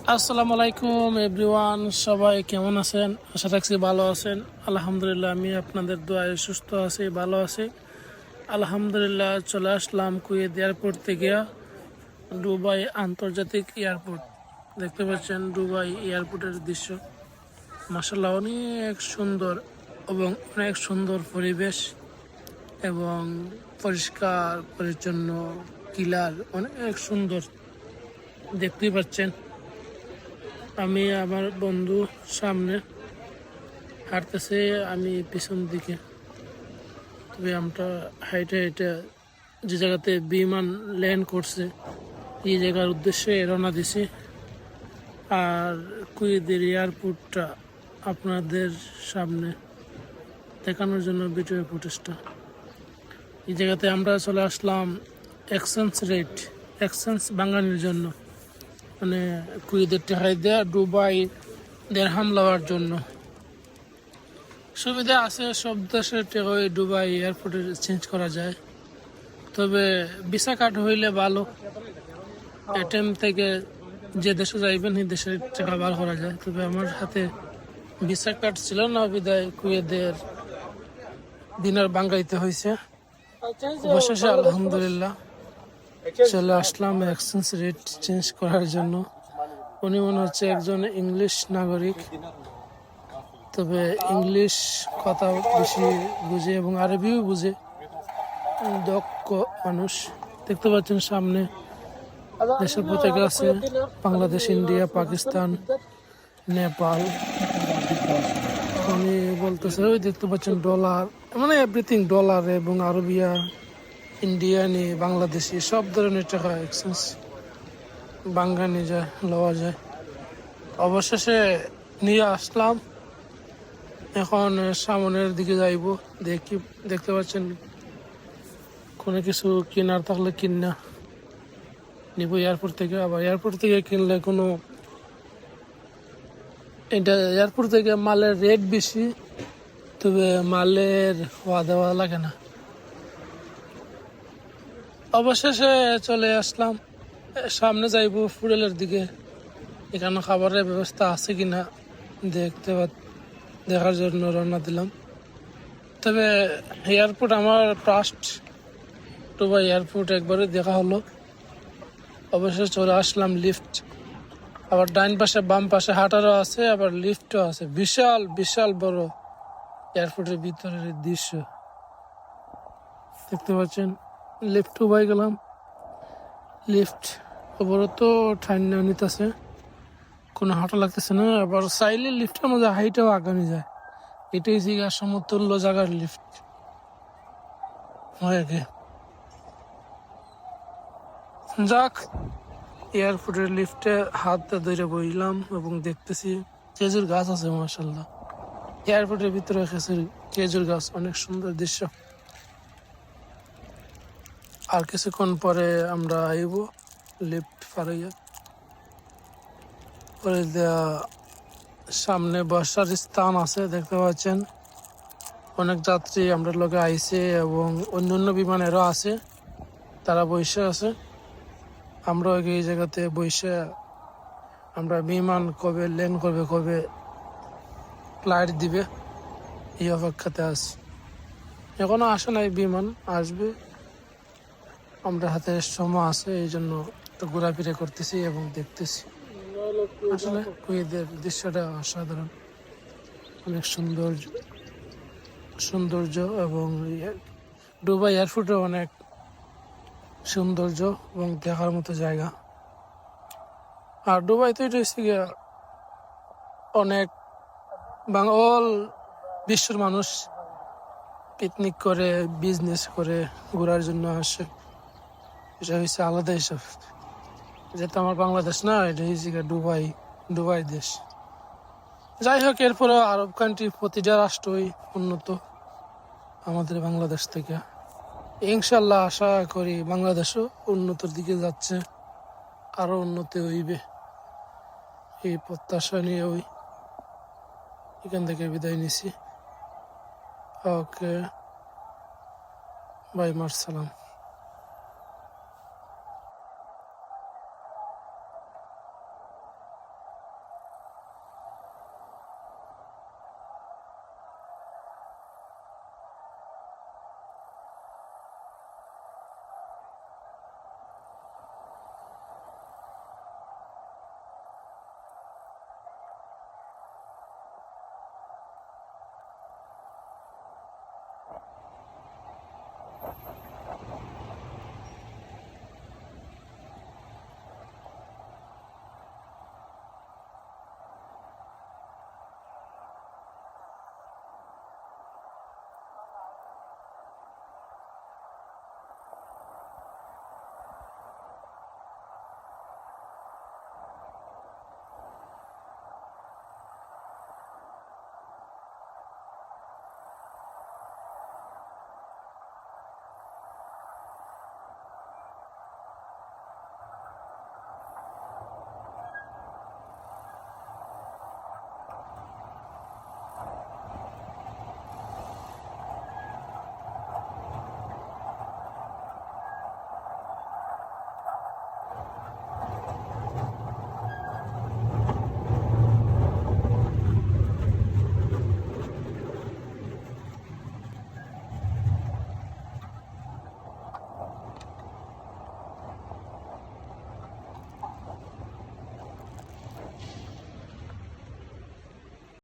আসসালামু আলাইকুম এভরিওয়ান, সবাই কেমন আছেন? আশা রাখছি ভালো আছেন। আলহামদুলিল্লাহ, আমি আপনাদের দোয়ায় সুস্থ আছি, ভালো আছি আলহামদুলিল্লাহ। চলে আসলাম কুয়েত এয়ারপোর্ট থেকে দুবাই আন্তর্জাতিক এয়ারপোর্ট। দেখতে পাচ্ছেন দুবাই এয়ারপোর্টের দৃশ্য, মাশাআল্লাহ অনেক সুন্দর এবং অনেক সুন্দর পরিবেশ এবং পরিষ্কার পরিচ্ছন্ন, ক্লিয়ার, অনেক সুন্দর দেখতে পাচ্ছেন। আমি আমার বন্ধু সামনে হাঁটতেছে, আমি পিছন দিকে। তবে আমরা হাইটে হাইটে যে জায়গাতে বিমান ল্যান্ড করছে এই জায়গার উদ্দেশ্যে রওনা দিছি। আর কুয়েতের এয়ারপোর্টটা আপনাদের সামনে দেখানোর জন্য ভিডিও ফুটেজটা। এই জায়গাতে আমরা চলে আসলাম এক্সচেঞ্জ বাঙালির জন্য, মানে কুয়েতের টাকায় দেয়া দুবাই দেড়হাম লওয়ার জন্য। সুবিধা আছে, সব দেশের টাকায় দুবাই এয়ারপোর্টে চেঞ্জ করা যায়। তবে ভিসা কার্ড হইলে ভালো, এটিএম থেকে যে দেশে যাইবেন সেই দেশের টাকা বার করা যায়। তবে আমার হাতে ভিসা কার্ড ছিল না, বিদায় কুয়েতের দিনার বাঙ্গাইতে হয়েছে। অবশেষে আলহামদুলিল্লাহ চলে আসলাম এক্সচেঞ্জ রেট চেঞ্জ করার জন্য। উনি মনে হচ্ছে একজন ইংলিশ নাগরিক, তবে ইংলিশ কথা বেশি বুঝে এবং আরবিও বুঝে, দক্ষ মানুষ। দেখতে পাচ্ছেন সামনে দেশের পতাকা আছে, বাংলাদেশ, ইন্ডিয়া, পাকিস্তান, নেপাল। উনি বলতেছে, ওই দেখতে পাচ্ছেন ডলার, মানে এভরিথিং ডলার এবং আরবিয়া, ইন্ডিয়ানি, বাংলাদেশি সব ধরনের টাকা এক্সচেঞ্জ বাঙ্গা নিয়ে যায়, লওয়া যায়। অবশেষে নিয়ে আসলাম, এখন সামনের দিকে যাইব। দেখতে পাচ্ছেন কোনো কিছু কেনার থাকলে কিনা নিব এয়ারপোর্ট থেকে। আবার এয়ারপোর্ট থেকে কিনলে কোনো, এটা এয়ারপোর্ট থেকে মালের রেট বেশি, তবে মালের হওয়া দেওয়া লাগে না। অবশেষে চলে আসলাম, সামনে যাইব ফুডেলের দিকে। এখানে খাবারের ব্যবস্থা আছে কিনা দেখার জন্য রওনা দিলাম। তবে এয়ারপোর্ট আমার ফার্স্ট দুবাই এয়ারপোর্ট একবারে দেখা হলো। অবশেষে চলে আসলাম লিফট, আবার ডাইন পাশে বাম পাশে হাঁটারও আছে, আবার লিফটও আছে। বিশাল বিশাল বড় এয়ারপোর্টের ভিতরের দৃশ্য দেখতে পাচ্ছেন। লিফটও পাই গেলাম, লিফট অবরত ঠান্ডা নিতেছে, কোনো হাঁটা লাগতেছে না। আবার চাইলে লিফটের মধ্যে হাইটেও আগানো যায়। এটাই জায়গা সমতুল্য জায়গার লিফট হয়ে গে। যাক, এয়ারপোর্টের লিফটে হাত ধরে বইলাম এবং দেখতেছি খেজুর গাছ আছে, মাশাআল্লাহ। এয়ারপোর্টের ভিতরে খেজুর গাছ, অনেক সুন্দর দৃশ্য। আর কিছুক্ষণ পরে আমরা আইব লিফট পারাইয়া। পরে সামনে বসার স্থান আছে, দেখতে পাচ্ছেন অনেক যাত্রী আমরা লোকে আইছে এবং অন্যান্য বিমানেরও আছে, তারা বসে আছে। আমরা এই জায়গাতে বসে আমরা বিমান কবে ল্যান্ড করবে, কবে ফ্লাইট দিবে, এই অপেক্ষাতে আছি। এখনো আসে নাই বিমান, আসবে। আমরা হাতে সময় আছে, এই জন্য তো ঘোরাফেরা করতেছি এবং দেখতেছি। আসলে কুয়েতের দৃশ্যটা অসাধারণ, অনেক সৌন্দর্য এবং দুবাই এয়ারপোর্টে অনেক সৌন্দর্য এবং দেখার মতো জায়গা। আর দুবাই তো এটা হচ্ছে অনেক অল বিশ্বের মানুষ পিকনিক করে, বিজনেস করে, ঘোরার জন্য আসে। এটা হচ্ছে আলাদা হিসাব, যেটা আমার বাংলাদেশ না, এটা হচ্ছে দুবাই দেশ। যাই হোক, এরপরে আরব কান্ট্রি প্রতিটা রাষ্ট্রই উন্নত আমাদের বাংলাদেশ থেকে। ইনশাল্লাহ আশা করি বাংলাদেশও উন্নতির দিকে যাচ্ছে, আরো উন্নতি হইবে, এই প্রত্যাশা নিয়ে এখান থেকে বিদায় নিছি। ওকে, বাই, মার সালাম।